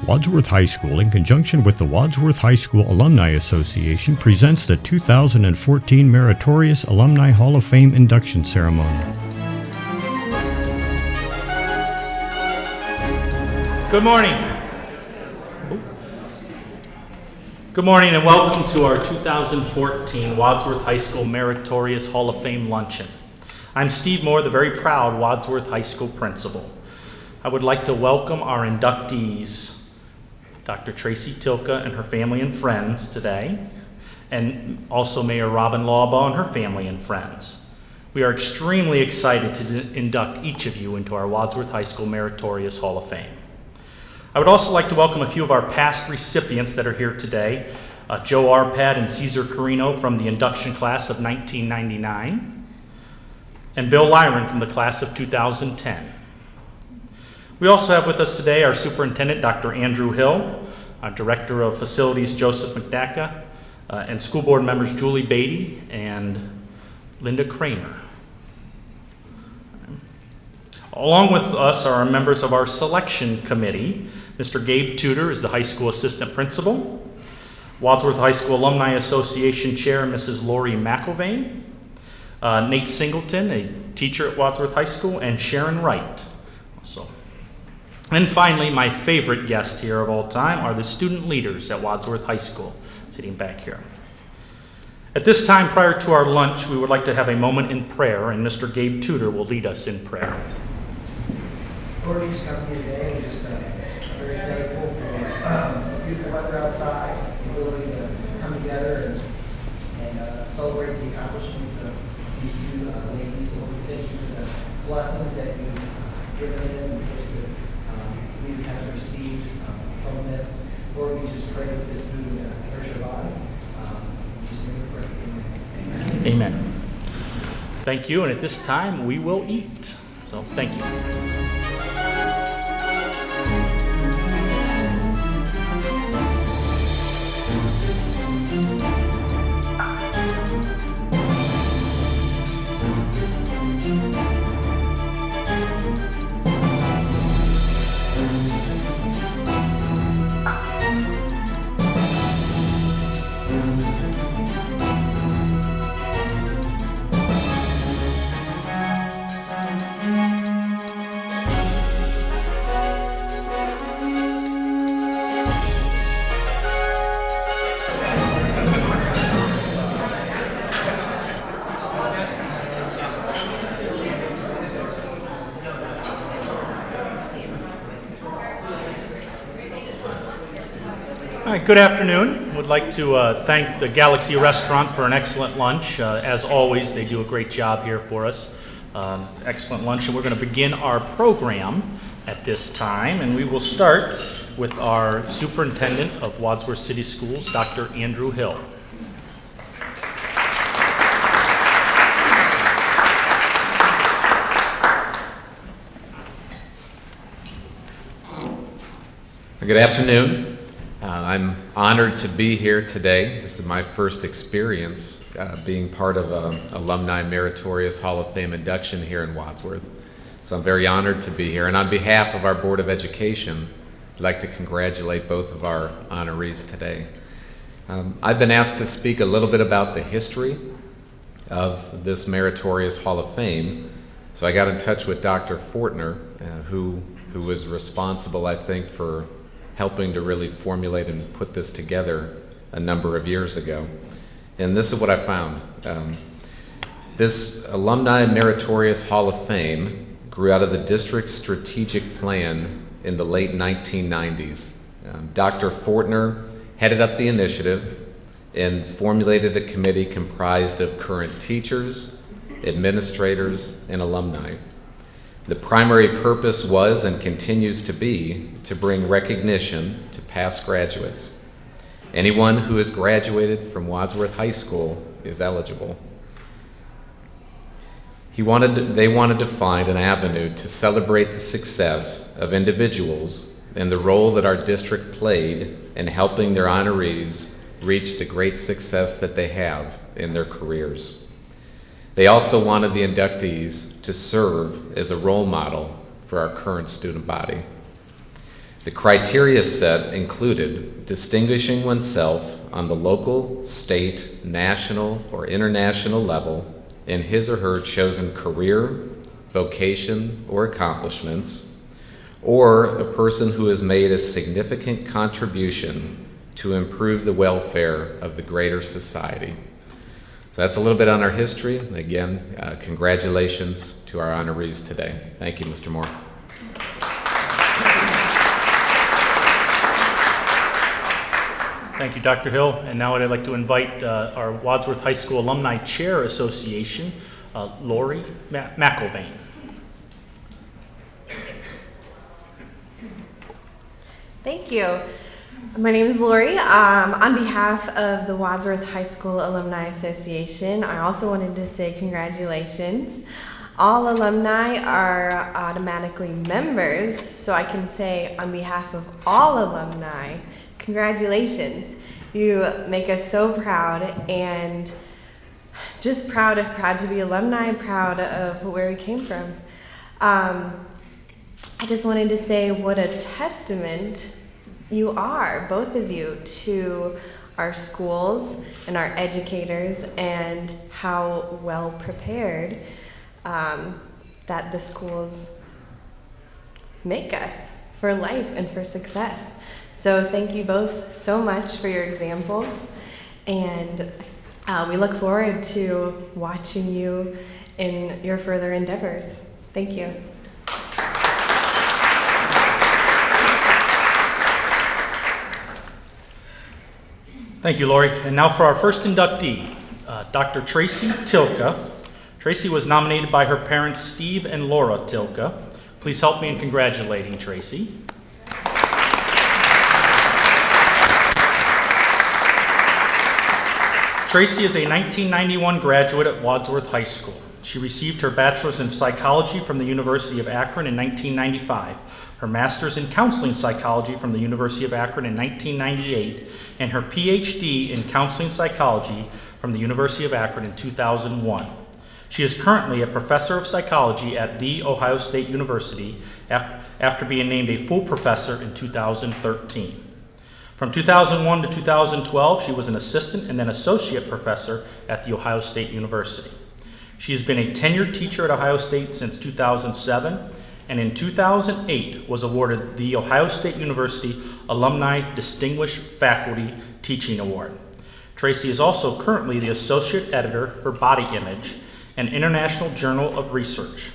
Wadsworth High School, in conjunction with the Wadsworth High School Alumni Association, presents the 2014 Meritorious Alumni Hall of Fame Induction Ceremony. Good morning. Good morning and welcome to our 2014 Wadsworth High School Meritorious Hall of Fame Luncheon. I'm Steve Moore, the very proud Wadsworth High School principal. I would like to welcome our inductees, Dr. Tracy Tilka and her family and friends today, and also Mayor Robin Lawbaugh and her family and friends. We are extremely excited to induct each of you into our Wadsworth High School Meritorious Hall of Fame. I would also like to welcome a few of our past recipients that are here today, Joe Arpad and Cesar Carino from the induction class of 1999, and Bill Lyron from the class of 2010. We also have with us today our superintendent, Dr. Andrew Hill, our director of facilities, Joseph McDacka, and school board members Julie Beatty and Linda Kramer. Along with us are members of our selection committee. Mr. Gabe Tudor is the high school assistant principal, Wadsworth High School Alumni Association Chair, Mrs. Laurie McIlvain, Nate Singleton, a teacher at Wadsworth High School, and Sharon Wright. And finally, my favorite guest here of all time are the student leaders at Wadsworth High School, sitting back here. At this time, prior to our lunch, we would like to have a moment in prayer, and Mr. Gabe Tudor will lead us in prayer. Lord, we just come here today and just very thankful for the beautiful weather outside, the ability to come together and celebrate the accomplishments of these two ladies. Lord, we thank you for the blessings that you've given them and the gifts that we have received from them. Lord, we just pray that this food nourish our body. We just make a prayer. Amen. Amen. Thank you, and at this time we will eat. So thank you. All right, good afternoon. Would like to thank the Galaxy Restaurant for an excellent lunch. As always, they do a great job here for us. Excellent lunch, and we're going to begin our program at this time, and we will start with our superintendent of Wadsworth City Schools, Dr. Andrew Hill. Good afternoon. I'm honored to be here today. This is my first experience being part of an Alumni Meritorious Hall of Fame induction here in Wadsworth. So I'm very honored to be here. And on behalf of our Board of Education, I'd like to congratulate both of our honorees today. I've been asked to speak a little bit about the history of this Meritorious Hall of Fame. So I got in touch with Dr. Fortner, who was responsible, I think, for helping to really formulate and put this together a number of years ago. And this is what I found. This Alumni Meritorious Hall of Fame grew out of the district's strategic plan in the late 1990s. Dr. Fortner headed up the initiative and formulated a committee comprised of current teachers, administrators, and alumni. The primary purpose was and continues to be to bring recognition to past graduates. Anyone who has graduated from Wadsworth High School is eligible. They wanted to find an avenue to celebrate the success of individuals and the role that our district played in helping their honorees reach the great success that they have in their careers. They also wanted the inductees to serve as a role model for our current student body. The criteria set included distinguishing oneself on the local, state, national, or international level in his or her chosen career, vocation, or accomplishments, or a person who has made a significant contribution to improve the welfare of the greater society. So that's a little bit on our history. Again, congratulations to our honorees today. Thank you, Mr. Moore. Thank you, Dr. Hill. And now I'd like to invite our Wadsworth High School Alumni Chair Association, Laurie McIlvain. Thank you. My name is Laurie. On behalf of the Wadsworth High School Alumni Association, I also wanted to say congratulations. All alumni are automatically members, so I can say on behalf of all alumni, congratulations. You make us so proud, and just proud to be alumni, proud of where we came from. I just wanted to say what a testament you are, both of you, to our schools and our educators, and how well prepared that the schools make us for life and for success. So thank you both so much for your examples, and we look forward to watching you in your further endeavors. Thank you. Thank you, Laurie. And now for our first inductee, Dr. Tracy Tilka. Tracy was nominated by her parents, Steve and Laura Tilka. Please help me in congratulating Tracy. Tracy is a 1991 graduate at Wadsworth High School. She received her bachelor's in psychology from the University of Akron in 1995, her master's in counseling psychology from the University of Akron in 1998, and her PhD in counseling psychology from the University of Akron in 2001. She is currently a professor of psychology at The Ohio State University after being named a full professor in 2013. From 2001 to 2012, she was an assistant and then associate professor at The Ohio State University. She has been a tenured teacher at Ohio State since 2007, and in 2008 was awarded the Ohio State University Alumni Distinguished Faculty Teaching Award. Tracy is also currently the associate editor for Body Image, an international journal of research.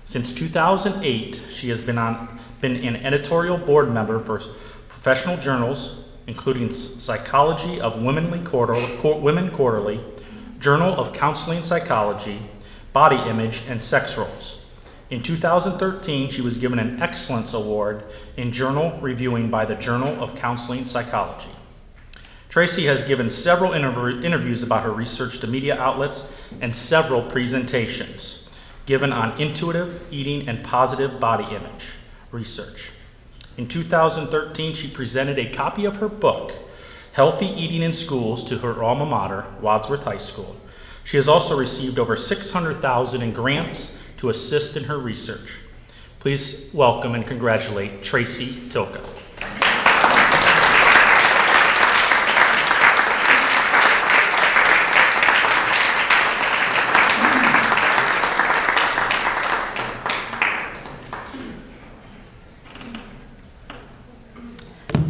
Since 2008, she has been an editorial board member for professional journals, including Psychology of Women Quarterly, Journal of Counseling Psychology, Body Image, and Sex Roles. In 2013, she was given an Excellence Award in Journal Reviewing by the Journal of Counseling Psychology. Tracy has given several interviews about her research to media outlets and several presentations given on intuitive eating and positive body image research. In 2013, she presented a copy of her book, Healthy Eating in Schools, to her alma mater, Wadsworth High School. She has also received over $600,000 in grants to assist in her research. Please welcome and congratulate Tracy Tilka.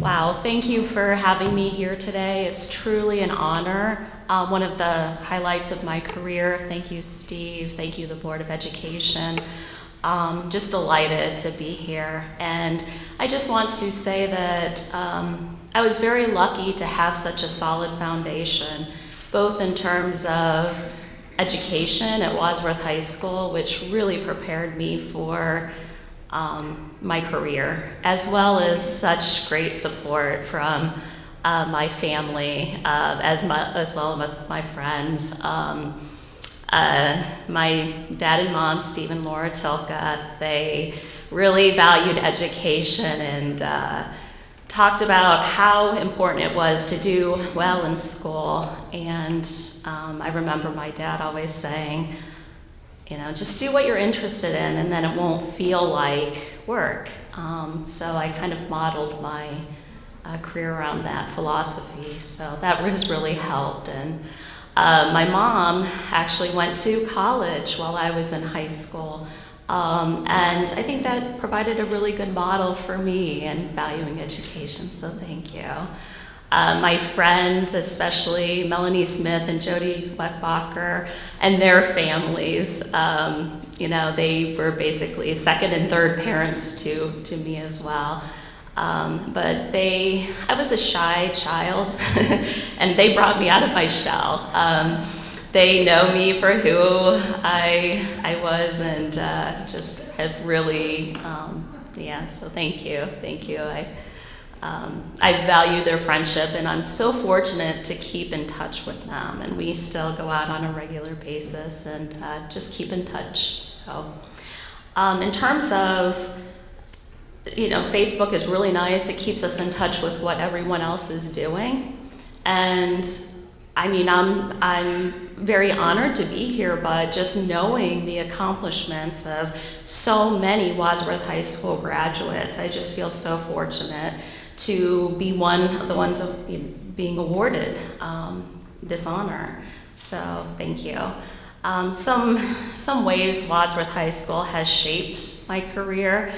Wow, thank you for having me here today. It's truly an honor. One of the highlights of my career. Thank you, Steve. Thank you, the Board of Education. Just delighted to be here. And I just want to say that I was very lucky to have such a solid foundation, both in terms of education at Wadsworth High School, which really prepared me for my career, as well as such great support from my family, as well as my friends. My dad and mom, Steve and Laura Tilka, they really valued education and talked about how important it was to do well in school. And I remember my dad always saying, you know, just do what you're interested in, and then it won't feel like work. So I kind of modeled my career around that philosophy. So that has really helped. And my mom actually went to college while I was in high school. And I think that provided a really good model for me in valuing education, so thank you. My friends, especially Melanie Smith and Jody Weckbacher and their families, they were basically second and third parents to me as well. But I was a shy child, and they brought me out of my shell. They know me for who I was, and just have really, so thank you. I value their friendship, and I'm so fortunate to keep in touch with them, and we still go out on a regular basis and just keep in touch. So in terms of, Facebook is really nice. It keeps us in touch with what everyone else is doing, and I'm very honored to be here, but just knowing the accomplishments of so many Wadsworth High School graduates, I just feel so fortunate to be one of the ones being awarded this honor. So thank you. Some ways Wadsworth High School has shaped my career.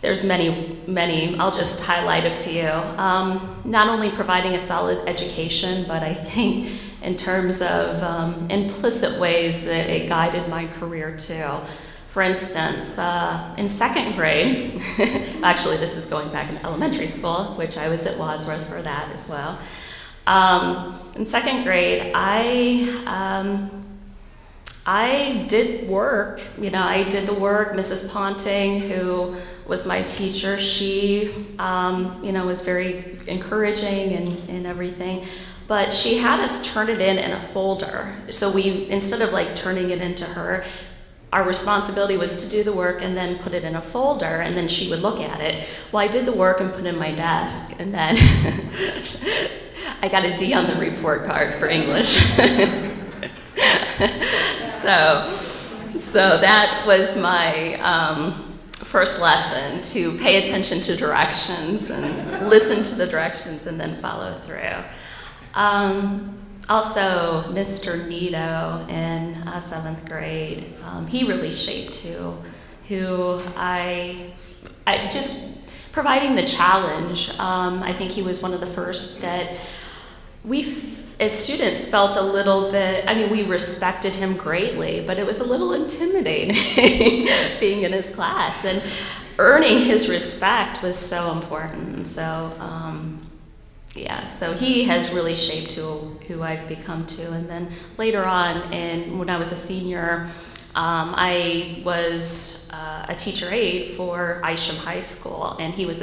There's many. I'll just highlight a few. Not only providing a solid education, but I think in terms of implicit ways that it guided my career too. For instance, in second grade, actually this is going back in elementary school, which I was at Wadsworth for that as well. In second grade, I did work. I did the work. Mrs. Ponting, who was my teacher, she, was very encouraging and everything. But she had us turn it in a folder. So instead of turning it into her, our responsibility was to do the work and then put it in a folder, and then she would look at it. Well, I did the work and put it in my desk, and then I got a D on the report card for English. So that was my first lesson, to pay attention to directions and listen to the directions and then follow through. Also, Mr. Nito in 7th grade, he really shaped who I just providing the challenge. I think he was one of the first that as students felt a little bit, we respected him greatly, but it was a little intimidating being in his class, and earning his respect was so important. So, so he has really shaped who I've become too. And then later on, when I was a senior, I was a teacher aide for Isham High School, and he was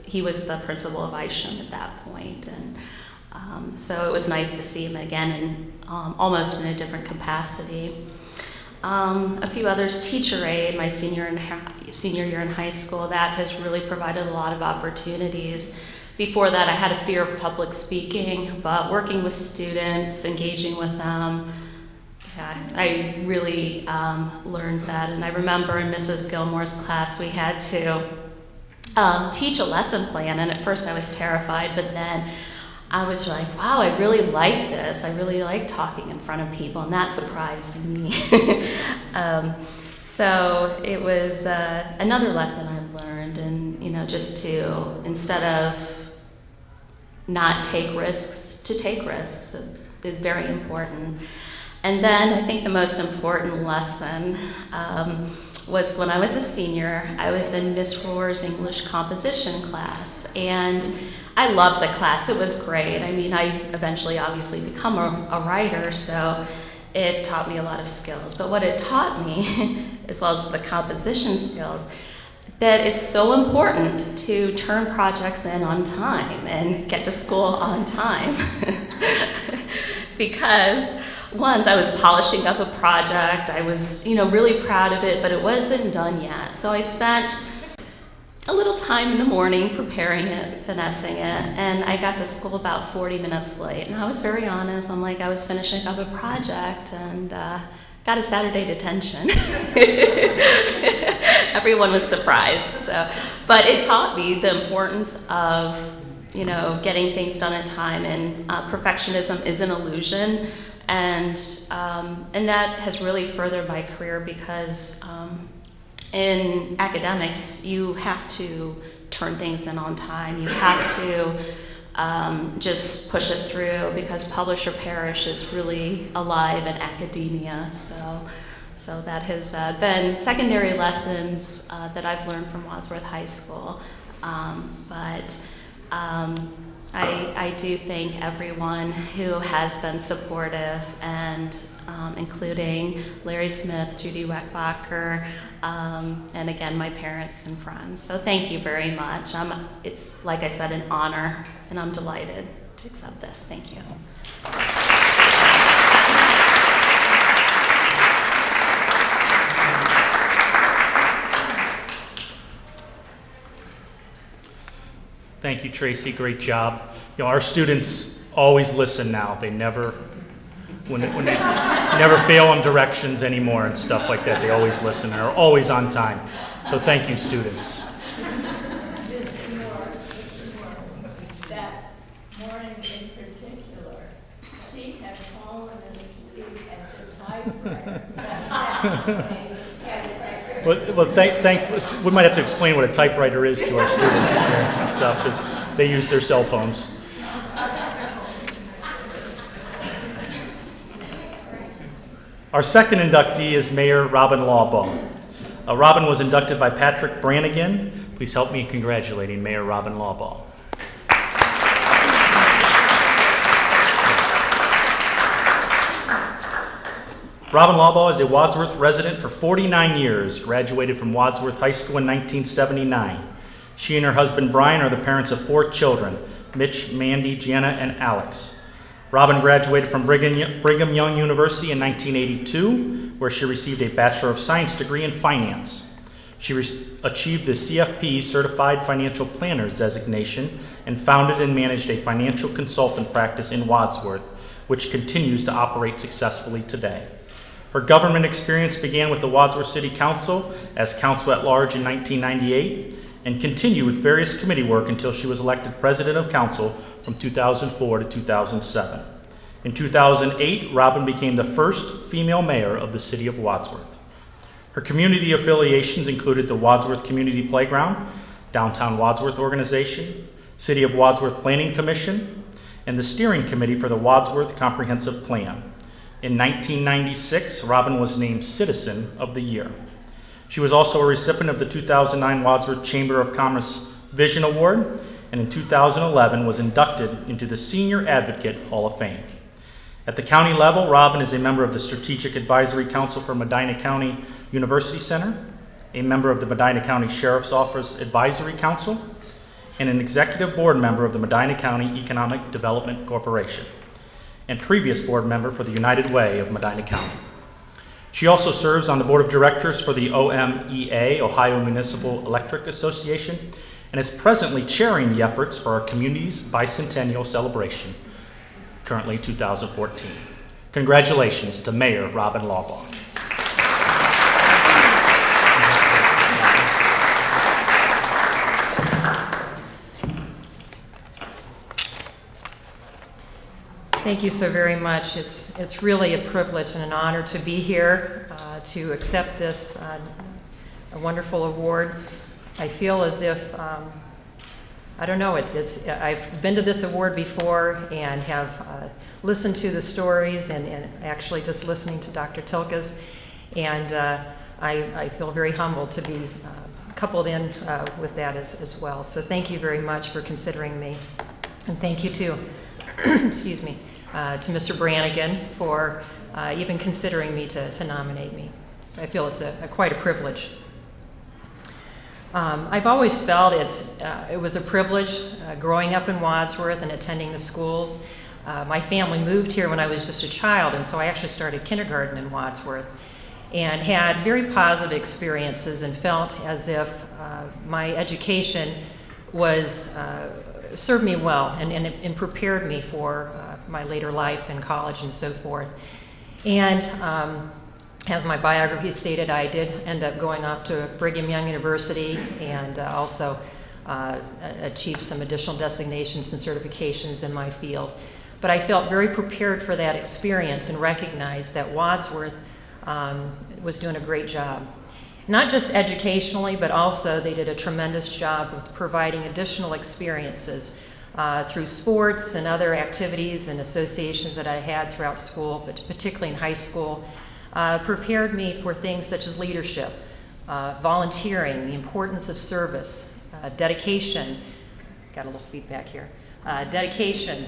the principal of Isham at that point. And so it was nice to see him again, almost in a different capacity. A few others, teacher aide, my senior year in high school, that has really provided a lot of opportunities. Before that, I had a fear of public speaking, but working with students, engaging with them, I really learned that. And I remember in Mrs. Gilmore's class, we had to teach a lesson plan, and at first I was terrified, but then I was like, wow, I really like this. I really like talking in front of people, and that surprised me. So it was another lesson I've learned, and just to, instead of not take risks, to take risks is very important. And then I think the most important lesson was when I was a senior. I was in Miss Rohr's English composition class, and I loved the class. It was great. I eventually obviously become a writer, so it taught me a lot of skills. But what it taught me, as well as the composition skills, that it's so important to turn projects in on time and get to school on time. Because once I was polishing up a project, I was, really proud of it, but it wasn't done yet. So I spent a little time in the morning preparing it, finessing it, and I got to school about 40 minutes late. And I was very honest. I was finishing up a project, and got a Saturday detention. Everyone was surprised. But it taught me the importance of, getting things done in time, and perfectionism is an illusion, and that has really furthered my career because in academics you have to turn things in on time. You have to just push it through because publish or perish is really alive in academia. So that has been secondary lessons that I've learned from Wadsworth High School. But I do thank everyone who has been supportive, and including Larry Smith, Judy Weckbacher, and again, my parents and friends. So thank you very much. It's, like I said, an honor, and I'm delighted to accept this. Thank you. Thank you, Tracy. Great job. Our students always listen now. They never never fail on directions anymore and stuff like that. They always listen and are always on time. So thank you, students. That morning in particular, she had fallen asleep at the typewriter. We might have to explain what a typewriter is to our students and stuff, because they use their cell phones. Our second inductee is Mayor Robin Lawbaugh. Robin was inducted by Patrick Brannigan. Please help me in congratulating Mayor Robin Lawbaugh. Robin Lawbaugh is a Wadsworth resident for 49 years, graduated from Wadsworth High School in 1979. She and her husband Brian are the parents of 4 children, Mitch, Mandy, Gianna, and Alex. Robin graduated from Brigham Young University in 1982, where she received a Bachelor of Science degree in Finance. She achieved the CFP Certified Financial Planners designation and founded and managed a financial consultant practice in Wadsworth, which continues to operate successfully today. Her government experience began with the Wadsworth City Council as council at large in 1998 and continued with various committee work until she was elected president of council from 2004 to 2007. In 2008, Robin became the first female mayor of the city of Wadsworth. Her community affiliations included the Wadsworth Community Playground, Downtown Wadsworth Organization, City of Wadsworth Planning Commission, and the steering committee for the Wadsworth Comprehensive Plan. In 1996, Robin was named Citizen of the Year. She was also a recipient of the 2009 Wadsworth Chamber of Commerce Vision Award, and in 2011 was inducted into the Senior Advocate Hall of Fame. At the county level, Robin is a member of the Strategic Advisory Council for Medina County University Center, a member of the Medina County Sheriff's Office Advisory Council, and an executive board member of the Medina County Economic Development Corporation, and previous board member for the United Way of Medina County. She also serves on the board of directors for the OMEA, Ohio Municipal Electric Association, and is presently chairing the efforts for our community's bicentennial celebration, currently 2014. Congratulations to Mayor Robin Lawbaugh. Thank you so very much. It's really a privilege and an honor to be here to accept this a wonderful award. I feel as if I don't know. I've been to this award before and have listened to the stories and actually just listening to Dr. Tilkes, and I feel very humbled to be coupled in with that as well. So thank you very much for considering me, and thank you to excuse me. To Mr. Brannigan for even considering me to nominate me. I feel it's quite a privilege. I've always felt it was a privilege growing up in Wadsworth and attending the schools. My family moved here when I was just a child, and so I actually started kindergarten in Wadsworth and had very positive experiences and felt as if my education was served me well and prepared me for my later life in college and so forth. And as my biography stated, I did end up going off to Brigham Young University and also achieved some additional designations and certifications in my field. But I felt very prepared for that experience and recognized that Wadsworth was doing a great job. Not just educationally, but also they did a tremendous job with providing additional experiences through sports and other activities and associations that I had throughout school, but particularly in high school, prepared me for things such as leadership, volunteering, the importance of service, dedication. Got a little feedback here. Dedication,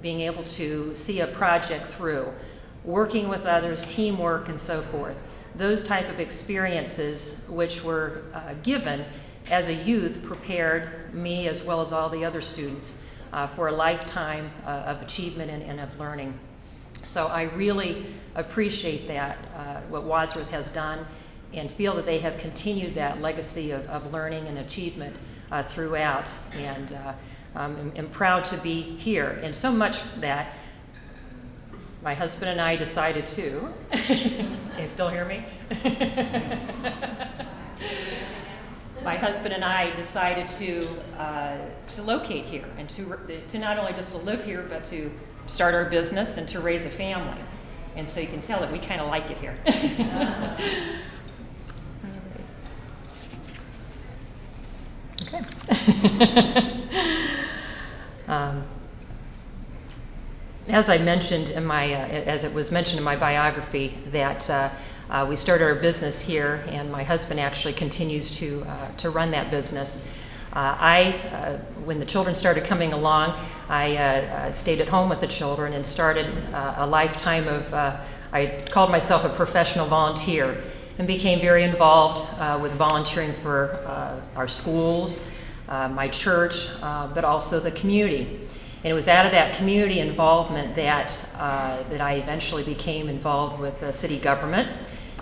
being able to see a project through, working with others, teamwork, and so forth. Those type of experiences which were given as a youth prepared me as well as all the other students for a lifetime of achievement and of learning. So I really appreciate that, what Wadsworth has done, and feel that they have continued that legacy of learning and achievement throughout. And I'm proud to be here, and so much that my husband and I decided to, can you still hear me? My husband and I decided to locate here and to not only just to live here, but to start our business and to raise a family. And so you can tell that we kind of like it here. Okay. As I mentioned in my, as it was mentioned in my biography, that we started our business here, and my husband actually continues to run that business. When the children started coming along, I stayed at home with the children and started a lifetime of, I called myself a professional volunteer, and became very involved with volunteering for our schools, my church, but also the community. And it was out of that community involvement that I eventually became involved with the city government,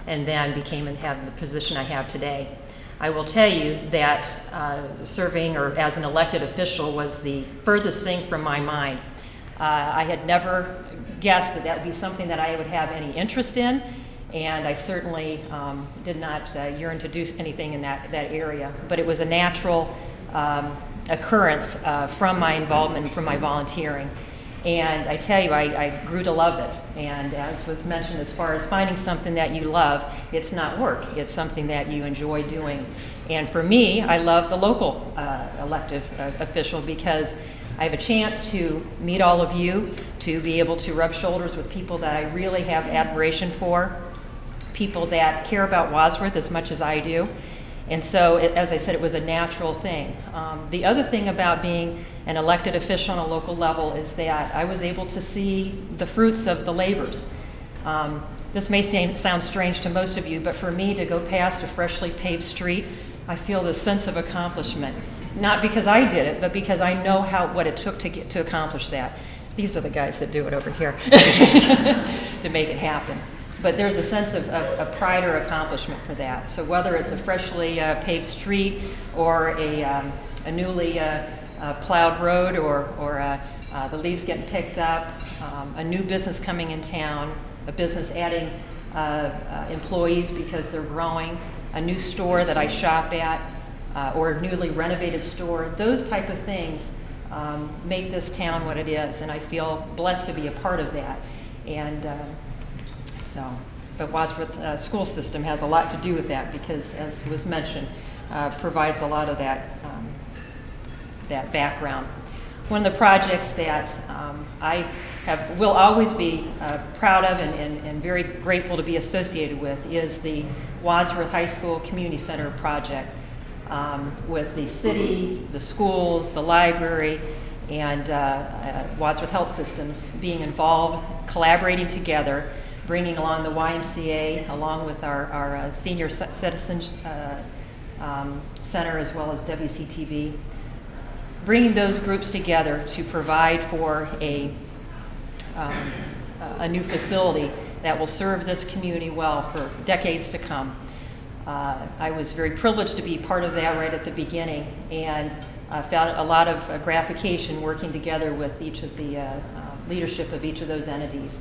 and then became and had the position I have today. I will tell you that serving or as an elected official was the furthest thing from my mind. I had never guessed that that would be something that I would have any interest in, and I certainly did not yearn to do anything in that area. But it was a natural occurrence from my involvement, from my volunteering. And I tell you, I grew to love it. And as was mentioned, as far as finding something that you love, it's not work. It's something that you enjoy doing. And for me, I love the local elected official, because I have a chance to meet all of you, to be able to rub shoulders with people that I really have admiration for, people that care about Wadsworth as much as I do. And so, as I said, it was a natural thing. The other thing about being an elected official on a local level is that I was able to see the fruits of the labors. This may sound strange to most of you, but for me to go past a freshly paved street, I feel this sense of accomplishment. Not because I did it, but because I know what it took to accomplish that. These are the guys that do it over here to make it happen. But there's a sense of pride or accomplishment for that. So whether it's a freshly paved street or a newly plowed road, or the leaves getting picked up, a new business coming in town, a business adding employees because they're growing, a new store that I shop at, or a newly renovated store, those type of things make this town what it is. And I feel blessed to be a part of that. And but Wadsworth school system has a lot to do with that, because, as was mentioned, provides a lot of that background. One of the projects that I will always be proud of and very grateful to be associated with is the Wadsworth High School Community Center project, with the city, the schools, the library, and Wadsworth Health Systems being involved, collaborating together, bringing along the YMCA, along with our Senior Citizens Center, as well as WCTV, bringing those groups together to provide for a new facility that will serve this community well for decades to come. I was very privileged to be part of that right at the beginning, and found a lot of gratification working together with each of the leadership of each of those entities.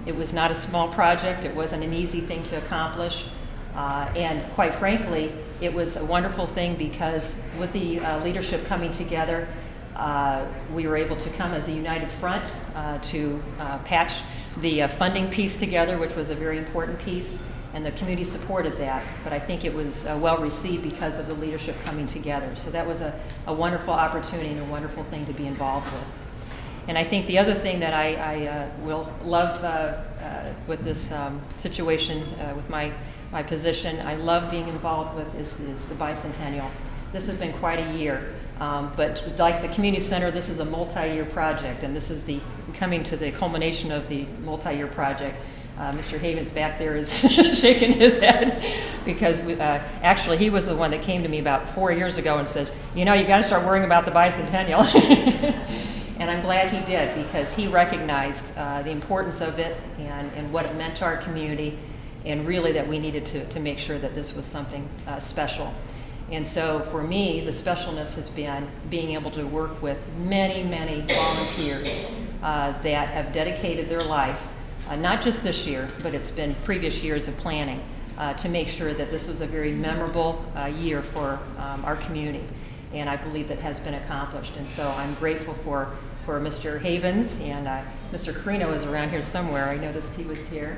It was not a small project. It wasn't an easy thing to accomplish. And quite frankly, it was a wonderful thing because with the leadership coming together, we were able to come as a united front to patch the funding piece together, which was a very important piece, and the community supported that. But I think it was well received because of the leadership coming together. So that was a wonderful opportunity and a wonderful thing to be involved with. And I think the other thing that I will love with this situation, with my position, I love being involved with is the bicentennial. This has been quite a year, but like the community center, this is a multi-year project, and this is coming to the culmination of the multi-year project. Mr. Havens back there is shaking his head because actually he was the one that came to me about 4 years ago and said, you know, you got to start worrying about the bicentennial. And I'm glad he did because he recognized the importance of it and what it meant to our community, and really that we needed to make sure that this was something special. And so for me, the specialness has been being able to work with many, many volunteers that have dedicated their life, not just this year, but it's been previous years of planning to make sure that this was a very memorable year for our community. And I believe that has been accomplished. And so I'm grateful for Mr. Havens, and Mr. Carino is around here somewhere. I noticed he was here.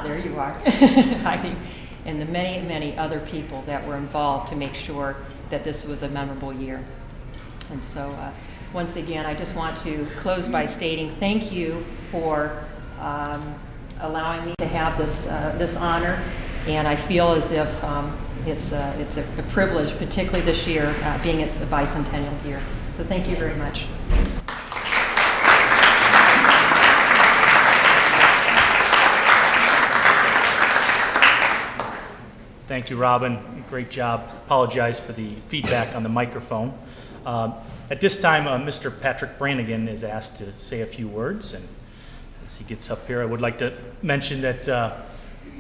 There you are, hiding. And the many, many other people that were involved to make sure that this was a memorable year. And so once again, I just want to close by stating thank you for allowing me to have this honor. And I feel as if it's a privilege, particularly this year, being at the bicentennial year. So thank you very much. Thank you, Robin. Great job. Apologize for the feedback on the microphone. At this time, Mr. Patrick Brannigan is asked to say a few words, and as he gets up here, I would like to mention that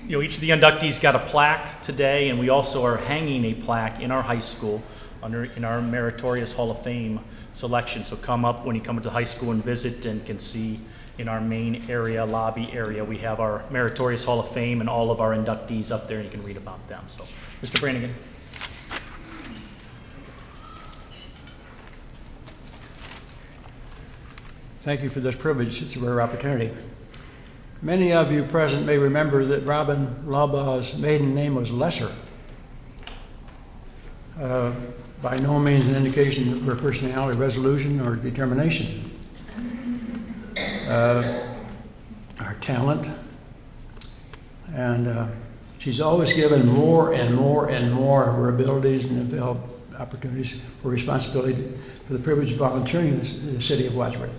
each of the inductees got a plaque today, and we also are hanging a plaque in our high school in our Meritorious Hall of Fame selection. So come up when you come to high school and visit, and can see in our main area, lobby area, we have our Meritorious Hall of Fame and all of our inductees up there, and you can read about them. So, Mr. Brannigan. Thank you for this privilege. It's a rare opportunity. Many of you present may remember that Robin Laubaugh's maiden name was Lesser. By no means an indication of her personality, resolution, or determination. Our talent, and she's always given more and more and more of her abilities and developed opportunities for responsibility for the privilege of volunteering in the city of Wadsworth.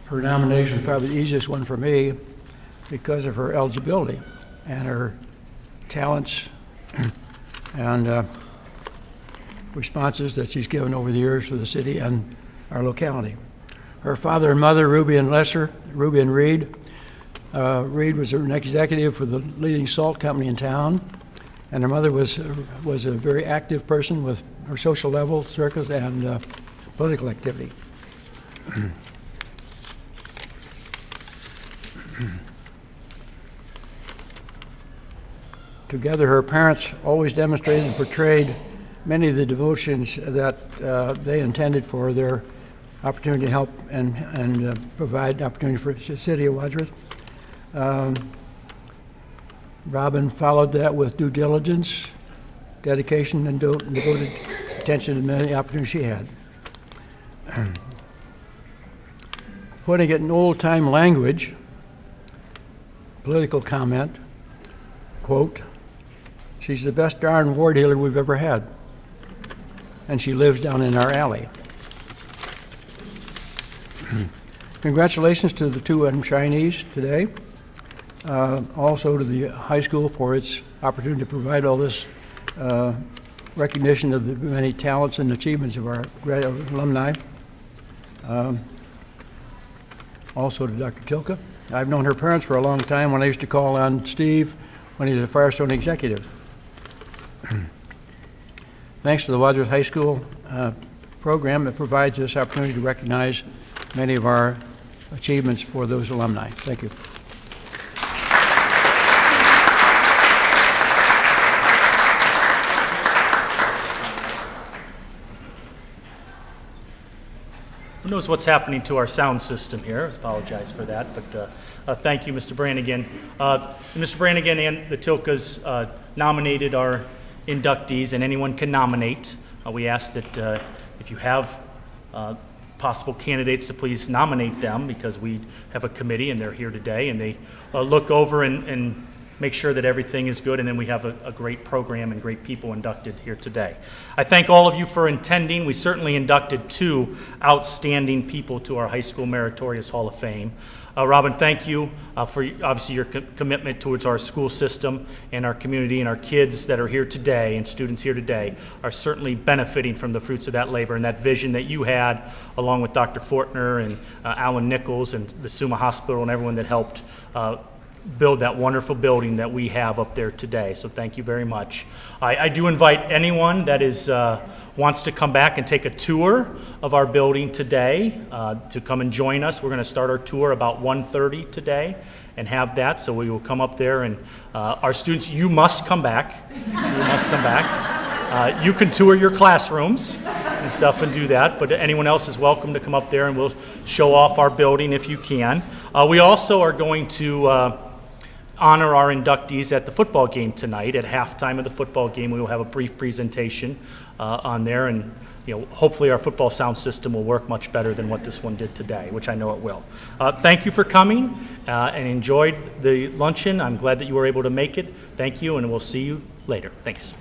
Her nomination was probably the easiest one for me because of her eligibility and her talents and responses that she's given over the years for the city and our locality. Her father and mother, Ruby and Reed. Reed was an executive for the leading salt company in town, and her mother was a very active person with her social level, circles, and political activity. Together, her parents always demonstrated and portrayed many of the devotions that they intended for their opportunity to help and provide opportunity for the city of Wadsworth. Robin followed that with due diligence, dedication, and devoted attention to many opportunities she had. Putting it in old-time language, political comment, quote, "She's the best darn ward healer we've ever had. And she lives down in our alley." Congratulations to the two Shinees today. Also to the high school for its opportunity to provide all this recognition of the many talents and achievements of our alumni. Also to Dr. Tilka. I've known her parents for a long time when I used to call on Steve when he was a Firestone executive. Thanks to the Wadsworth High School program that provides this opportunity to recognize many of our achievements for those alumni. Thank you. Who knows what's happening to our sound system here? I apologize for that, but thank you, Mr. Brannigan. Mr. Brannigan and the Tilkas nominated our inductees, and anyone can nominate. We ask that if you have possible candidates to please nominate them, because we have a committee and they're here today, and they look over and make sure that everything is good, and then we have a great program and great people inducted here today. I thank all of you for attending. We certainly inducted 2 outstanding people to our High School Meritorious Hall of Fame. Robin, thank you for obviously your commitment towards our school system and our community, and our kids that are here today and students here today are certainly benefiting from the fruits of that labor and that vision that you had, along with Dr. Fortner and Alan Nichols and the Summa Hospital and everyone that helped build that wonderful building that we have up there today. So thank you very much. I do invite anyone that is wants to come back and take a tour of our building today to come and join us. We're going to start our tour about 1:30 today and have that. So we will come up there, and our students, you must come back. You must come back. You can tour your classrooms and stuff and do that, but anyone else is welcome to come up there, and we'll show off our building if you can. We also are going to honor our inductees at the football game tonight. At halftime of the football game, we will have a brief presentation on there, and hopefully our football sound system will work much better than what this one did today, which I know it will. Thank you for coming and enjoyed the luncheon. I'm glad that you were able to make it. Thank you, and we'll see you later. Thanks.